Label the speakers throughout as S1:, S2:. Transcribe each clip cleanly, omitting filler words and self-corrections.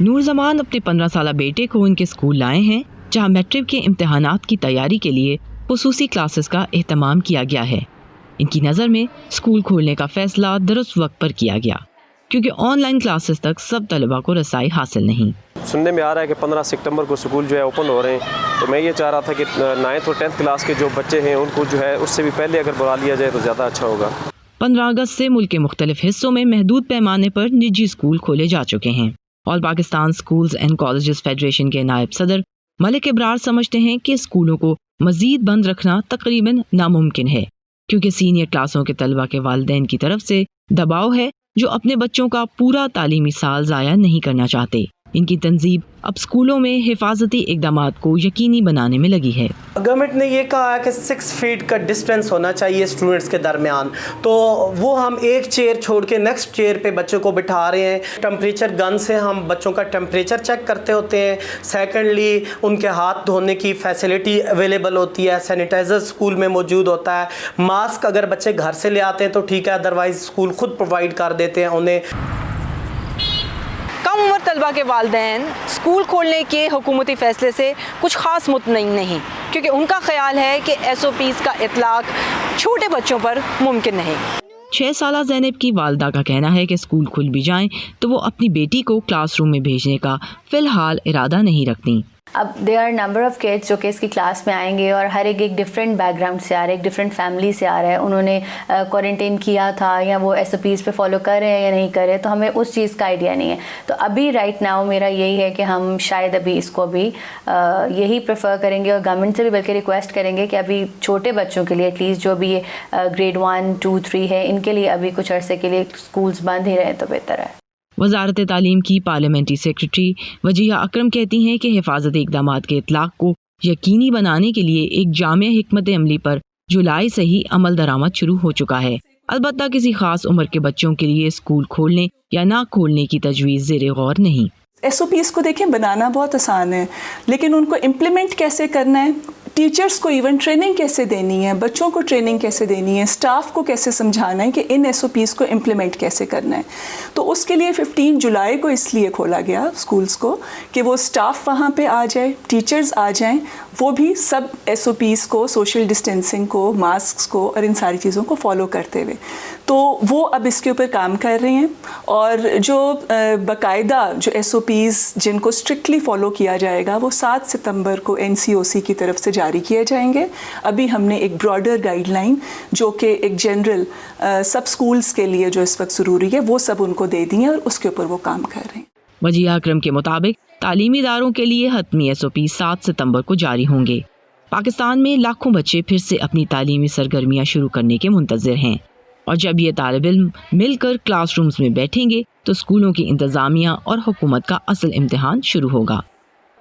S1: نور زمان اپنے 15 سالہ بیٹے کو ان کے اسکول لائے ہیں جہاں میٹرک کے امتحانات کی تیاری کے لیے خصوصی کلاسز کا اہتمام کیا گیا ہے۔ ان کی نظر میں اسکول کھولنے کا فیصلہ درست وقت پر کیا گیا کیونکہ آن لائن کلاسز تک سب طلباء کو رسائی حاصل نہیں۔
S2: سننے میں آ رہا ہے کہ 15 ستمبر کو اسکول جو ہے اوپن ہو رہے ہیں، تو میں یہ چاہ رہا تھا کہ 9th اور 10th کلاس کے جو بچے ہیں ان کو جو ہے اس سے بھی پہلے اگر بلا لیا جائے تو زیادہ اچھا ہوگا۔
S1: 15 اگست سے ملک کے مختلف حصوں میں محدود پیمانے پر نجی اسکول کھولے جا چکے ہیں۔ All Pakistan schools and colleges federation کے نائب صدر ملک ابرار سمجھتے ہیں کہ اسکولوں کو مزید بند رکھنا تقریباً ناممکن ہے کیونکہ سینئر کلاسوں کے طلباء کے والدین کی طرف سے دباؤ ہے جو اپنے بچوں کا پورا تعلیمی سال ضائع نہیں کرنا چاہتے۔ ان کی تنظیم اب اسکولوں میں حفاظتی اقدامات کو یقینی بنانے میں لگی ہے۔
S3: گورنمنٹ نے یہ کہا ہے کہ 6 فیٹ کا ڈسٹینس ہونا چاہیے اسٹوڈنٹس کے درمیان، تو وہ ہم ایک چیئر چھوڑ کے نیکسٹ چیئر پہ بچوں کو بٹھا رہے ہیں۔ ٹمپریچر گن سے ہم بچوں کا ٹمپریچر چیک کرتے ہوتے ہیں۔ سیکنڈلی ان کے ہاتھ دھونے کی فیسلٹی اویلیبل ہوتی ہے، سینیٹائزر اسکول میں موجود ہوتا ہے۔ ماسک اگر بچے گھر سے لے آتے ہیں تو ٹھیک ہے، ادروائز اسکول خود پرووائڈ کر دیتے ہیں انہیں۔
S4: کم عمر طلبہ کے والدین اسکول کھولنے کے حکومتی فیصلے سے کچھ خاص مطمئن نہیں کیونکہ ان کا خیال ہے کہ SOPs کا اطلاق چھوٹے بچوں پر ممکن نہیں۔
S1: 6 سالہ زینب کی والدہ کا کہنا ہے کہ اسکول کھل بھی جائیں تو وہ اپنی بیٹی کو کلاس روم میں بھیجنے کا فی الحال ارادہ نہیں رکھتی۔
S5: اب there are number of kids جو کہ اس کی کلاس میں آئیں گے اور ہر ایک ڈفرینٹ بیک گراؤنڈ سے آ رہا ہے، ایک ڈفرینٹ فیملی سے آ رہا ہے، انہوں نے کوارنٹین کیا تھا یا وہ SOPs پہ فالو کر رہے ہیں یا نہیں کر رہے، تو ہمیں اس چیز کا آئیڈیا نہیں ہے۔ تو ابھی رائٹ ناؤ میرا یہی ہے کہ ہم شاید ابھی اس کو بھی یہی پریفر کریں گے اور گورنمنٹ سے بھی بلکہ ریکویسٹ کریں گے کہ ابھی چھوٹے بچوں کے لیے ایٹ لیسٹ جو بھی گریڈ 1 2 3 ہے ان کے لیے ابھی کچھ عرصے کے لیے اسکولس بند ہی رہے تو بہتر ہے۔
S1: وزارت تعلیم کی پارلیمنٹری سیکرٹری وجیہہ اکرم کہتی ہیں کہ حفاظتی اقدامات کے اطلاق کو یقینی بنانے کے لیے ایک جامع حکمت عملی پر جولائی سے ہی عمل درآمد شروع ہو چکا ہے۔ البتہ کسی خاص عمر کے بچوں کے لیے اسکول کھولنے یا نہ کھولنے کی تجویز زیر غور نہیں۔
S6: SOPs کو دیکھیں بنانا بہت آسان ہے لیکن ان کو امپلیمنٹ کیسے کرنا ہے، ٹیچرز کو ایون ٹریننگ کیسے دینی ہے، بچوں کو ٹریننگ کیسے دینی ہے، اسٹاف کو کیسے سمجھانا ہے کہ ان SOPs کو امپلیمنٹ کیسے کرنا ہے۔ تو اس کے لیے 15 جولائی کو اس لیے کھولا گیا اسکولس کو کہ وہ اسٹاف وہاں پہ آ جائے، ٹیچرز آ جائیں، وہ بھی سب SOPs کو، سوشل ڈسٹینسنگ کو، ماسکس کو اور ان ساری چیزوں کو فالو کرتے ہوئے۔ تو وہ اب اس کے اوپر کام کر رہے ہیں اور جو باقاعدہ جو SOPs جن کو اسٹرکٹلی فالو کیا جائے گا وہ 7 ستمبر کو NCOC کی طرف سے جاری کیے جائیں گے۔ ابھی ہم نے ایک براڈر گائیڈ لائن جو کہ ایک جنرل سب اسکولس کے لیے جو اس وقت ضروری ہے وہ سب ان کو دے دی ہیں اور اس کے اوپر وہ کام کر رہے ہیں۔
S1: وجیہہ اکرم کے مطابق تعلیمی اداروں کے لیے حتمی SOP 7 ستمبر کو جاری ہوں گے۔ پاکستان میں لاکھوں بچے پھر سے اپنی تعلیمی سرگرمیاں شروع کرنے کے منتظر ہیں اور جب یہ طالب علم مل کر کلاس رومز میں بیٹھیں گے تو اسکولوں کی انتظامیہ اور حکومت کا اصل امتحان شروع ہوگا۔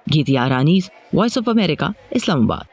S1: گیتیا رانیز، وائس آف امریکہ، اسلام آباد۔